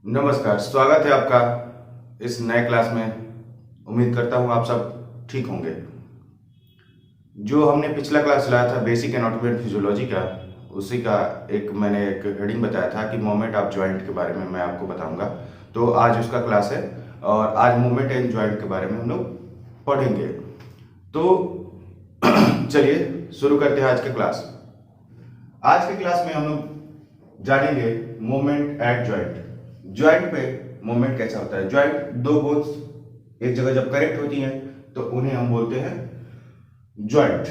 नमस्कार, स्वागत है आपका इस नए क्लास में। उम्मीद करता हूँ आप सब ठीक होंगे। जो हमने पिछला क्लास लाया था बेसिक एनाटॉमी एंड फिजियोलॉजी का, उसी का मैंने एक हेडिंग बताया था कि मोमेंट ऑफ जॉइंट के बारे में मैं आपको बताऊंगा। तो आज उसका क्लास है और आज मोमेंट एंड जॉइंट के बारे में हम लोग पढ़ेंगे। तो चलिए शुरू करते हैं आज के क्लास। आज के क्लास में हम लोग जानेंगे मोमेंट एट जॉइंट। जॉइंट पे मोमेंट कैसा होता है। जॉइंट दो बोन्स एक जगह जब कनेक्ट होती हैं तो उन्हें हम बोलते हैं जॉइंट।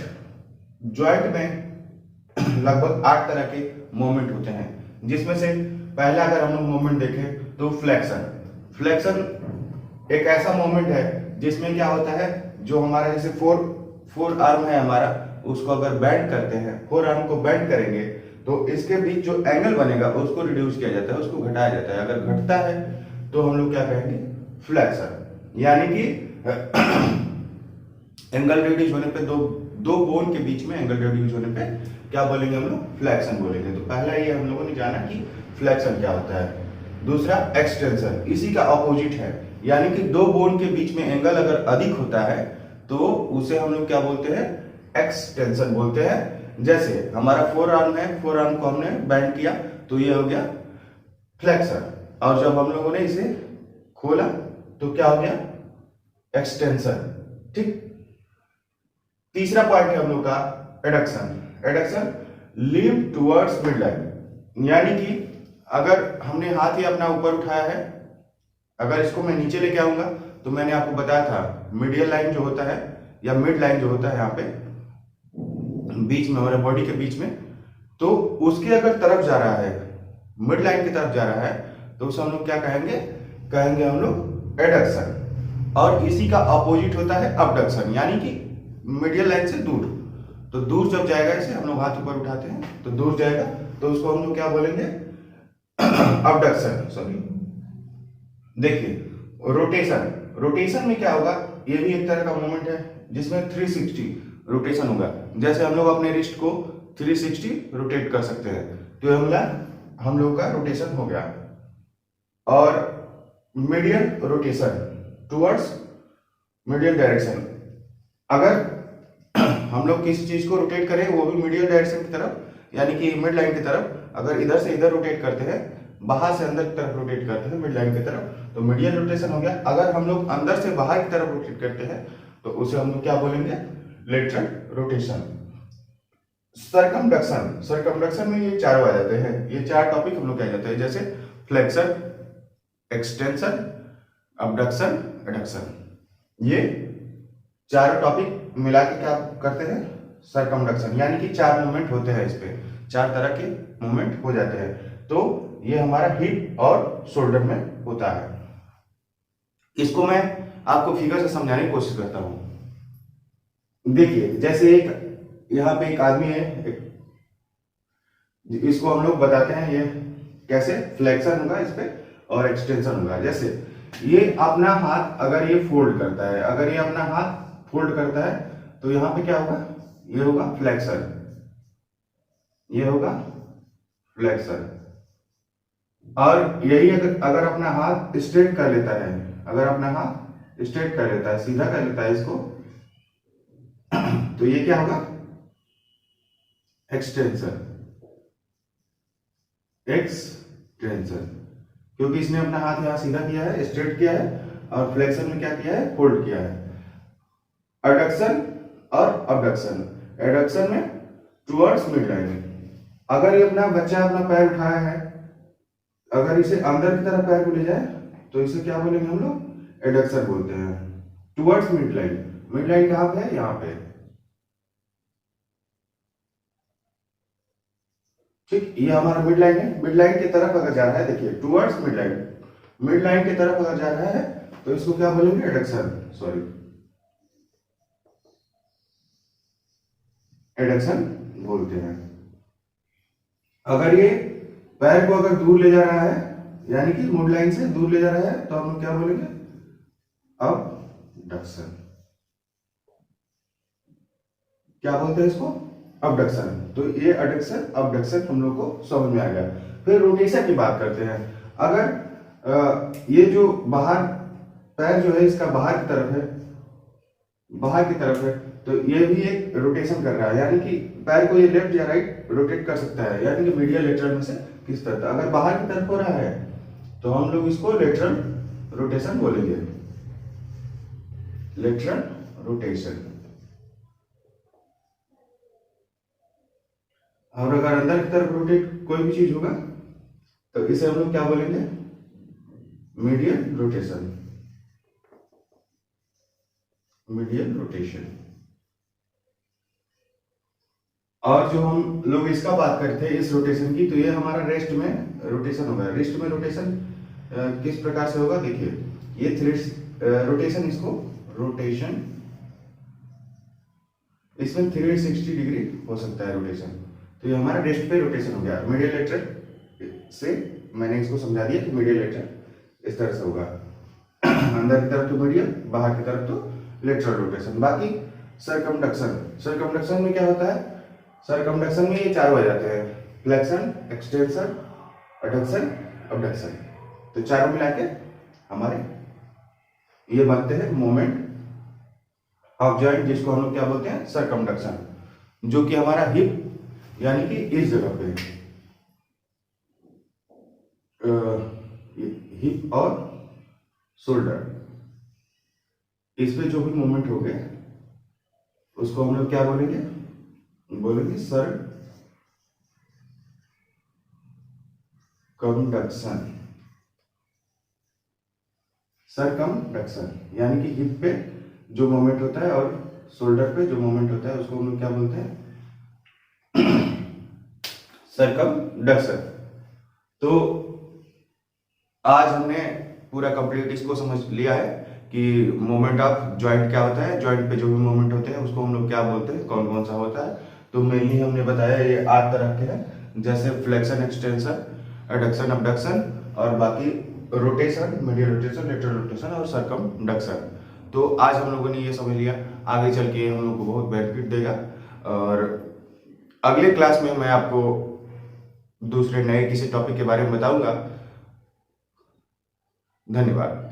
जॉइंट में लगभग 8 तरह के मोमेंट होते हैं, जिसमें से पहला अगर हम लोग मोमेंट देखें तो फ्लेक्शन। फ्लेक्शन एक ऐसा मोमेंट है जिसमें क्या होता है, जो हमारा जैसे फोर आर्म है हमारा, उसको अगर बेंड करते हैं, फोर आर्म को बेंड करेंगे तो इसके बीच जो एंगल बनेगा उसको रिड्यूस किया जाता है, उसको घटाया जाता है। अगर घटता है तो हम लोग क्या कहेंगे, फ्लेक्शन। यानी कि एंगल रिड्यूस होने पे दो बोन के बीच में एंगल रिड्यूस होने पे क्या बोलेंगे हम लोग, फ्लेक्शन बोलेंगे। तो पहला ये हम लोगों ने जाना कि फ्लेक्शन क्या होता है। दूसरा एक्सटेंशन, इसी का ऑपोजिट है। यानी कि दो बोन के बीच में एंगल अगर अधिक होता है तो उसे हम लोग क्या बोलते हैं, एक्सटेंशन बोलते हैं। जैसे हमारा फोर आर्म है, फोर आर्म को हमने बेंड किया तो ये हो गया फ्लेक्शन, और जब हम लोगों ने इसे खोला तो क्या हो गया, एक्सटेंशन। ठीक। तीसरा पॉइंट है हम लोग का adduction. Adduction leave towards mid line. यानी कि अगर हमने हाथ ही अपना ऊपर उठाया है, अगर इसको मैं नीचे लेके आऊंगा तो मैंने आपको बताया था मीडियल लाइन जो होता है या मिड लाइन जो होता है यहाँ पे बीच में, हमारे बॉडी के बीच में, तो उसके अगर तरफ जा रहा है, मिड लाइन की तरफ जा रहा है, तो उसे हम लोग क्या कहेंगे, कहेंगे हम लोग एडक्शन। और इसी का अपोजिट होता है अबडक्शन, यानी कि मीडियल लाइन से दूर। तो दूर जब जाएगा, इसे हम लोग हाथ ऊपर उठाते हैं तो दूर जाएगा तो उसको हम लोग क्या बोलेंगे, अबडक्शन। सॉरी, देखिए रोटेशन। रोटेशन में क्या होगा, ये भी एक तरह का मूवमेंट है जिसमें 360 रोटेशन होगा। जैसे हम लोग अपने रिस्ट को 360 रोटेट कर सकते हैं, तो हम लोग का रोटेशन हो गया। और medial rotation towards medial direction, अगर हम लोग किसी चीज को रोटेट करें वो भी मीडियल डायरेक्शन की तरफ, यानी कि मिड लाइन की तरफ, अगर इधर से इधर रोटेट करते हैं, बाहर से अंदर की तरफ रोटेट करते हैं मिड लाइन की तरफ, तो मीडियल रोटेशन हो गया। अगर हम लोग अंदर से बाहर की तरफ रोटेट करते हैं तो उसे हम लोग क्या बोलेंगे, लेटरल रोटेशन। सरकमडक्शन। सरकमडक्शन में ये चारों आ जाते हैं, ये चार टॉपिक हम लोग क्या जाते हैं, जैसे फ्लेक्शन, एक्सटेंशन, अबडक्शन, एडक्शन। ये चारों टॉपिक मिला के क्या करते हैं, सरकमडक्शन। यानी कि 4 मूवमेंट होते हैं, इस पे 4 तरह के मूवमेंट हो जाते हैं। तो ये हमारा हिप और शोल्डर में होता है। इसको मैं आपको फिगर से समझाने की कोशिश करता हूं। देखिए, जैसे एक यहाँ पे एक आदमी है, इसको हम लोग बताते हैं ये कैसे फ्लेक्शन होगा इस पे और एक्सटेंशन होगा। जैसे ये अपना हाथ अगर ये फोल्ड करता है, अगर ये अपना हाथ फोल्ड करता है तो यहाँ पे क्या होगा, ये होगा फ्लेक्शन, ये होगा फ्लेक्शन। और यही अगर अपना हाथ स्ट्रेट कर लेता है, अगर अपना हाथ स्ट्रेट कर लेता है, सीधा कर लेता है इसको, तो ये क्या होगा, एक्सटेंशन। एक्सटेंशन, क्योंकि इसने अपना हाथ यहां सीधा किया है, स्ट्रेट किया है, और फ्लेक्शन में क्या किया है, फोल्ड किया है। एडक्शन और अबडक्शन। एडक्शन में टुवर्ड्स मिड लाइन, अगर ये अपना बच्चा अपना पैर उठाया है, अगर इसे अंदर की तरफ पैर को ले जाए तो इसे क्या बोलेंगे हम लोग, एडक्शन बोलते हैं। Towards mid line, mid line कहां पे है, यहां पे। ठीक, ये हमारा मिड लाइन है। मिड लाइन की तरफ अगर जा रहा है, देखिए towards mid line, mid line की तरफ अगर जा रहा है तो इसको क्या बोलेंगे, एडक्शन। सॉरी, एडक्शन बोलते हैं। अगर ये पैर को अगर दूर ले जा रहा है, यानी कि मिड लाइन से दूर ले जा रहा है, तो हम लोग क्या बोलेंगे, अबडक्शन। क्या बोलते हैं इसको, अबडक्शन। तो ये एडक्शन अबडक्शन हम लोग को समझ में आ गया। फिर रोटेशन की बात करते हैं। अगर ये जो बाहर पैर जो है इसका बाहर की तरफ है, बाहर की तरफ है, तो ये भी एक रोटेशन कर रहा है, यानी कि पैर को ये लेफ्ट या राइट रोटेट कर सकता है, यानी कि मीडियल लेटरल में से किस तरफ। अगर बाहर की तरफ हो रहा है तो हम लोग इसको लेटरल रोटेशन बोलेंगे, लेटरल रोटेशन। और अगर अंदर की तरफ रोटेट कोई भी चीज होगा तो इसे हम लोग क्या बोलेंगे, मीडियल रोटेशन, मीडियल रोटेशन। और जो हम लोग इसका बात करते हैं इस रोटेशन की, तो ये हमारा रेस्ट में रोटेशन होगा। रेस्ट में रोटेशन किस प्रकार से होगा, देखिए ये रोटेशन, इसको रोटेशन, इसमें 360 डिग्री हो सकता है रोटेशन। तो ये हमारा रेस्ट पे रोटेशन हो गया। मीडियल लेटरल से मैंने इसको समझा दिया कि मीडियल लेटरल इस तरह से होगा, अंदर की तरफ तो मीडियल, बाहर की तरफ तो लेटरल रोटेशन। बाकी सरकमडक्शन, सरकमडक्शन में क्या होता है, सरकमडक्शन में ये चारों आ जाते हैं, फ्लेक्शन, एक्सटेंशन, एडक्शन, अबडक्शन। तो चारों मिला के हमारे ये बनते हैं मोमेंट ऑफ जॉइंट, जिसको हम लोग क्या बोलते हैं, सरकमडक्शन, जो कि हमारा हिप यानी कि इस जगह पे हिप और शोल्डर, इस पे जो भी मूवमेंट हो गए उसको हम लोग क्या बोलेंगे, बोलेंगे सरकमडक्शन। सरकमडक्शन यानी कि हिप पे जो मूवमेंट होता है और शोल्डर पे जो मूवमेंट होता है उसको हम लोग क्या बोलते हैं, सरकमडक्शन। तो आज हमने पूरा कंप्लीट इसको समझ लिया है कि मोमेंट ऑफ जॉइंट क्या होता है, जॉइंट पे जो भी मोमेंट होते हैं उसको हम लोग क्या बोलते हैं, कौन कौन सा होता है। तो मेनली हमने बताया ये 8 तरह के हैं, जैसे फ्लेक्शन, एक्सटेंशन, एडक्शन, अबडक्शन, और बाकी rotation, medial rotation, lateral rotation और सरकमडक्शन। तो आज हम लोगों ने ये समझ लिया, आगे चल के हम लोग को बहुत बेनिफिट देगा। और अगले क्लास में मैं आपको दूसरे नए किसी टॉपिक के बारे में बताऊंगा। धन्यवाद।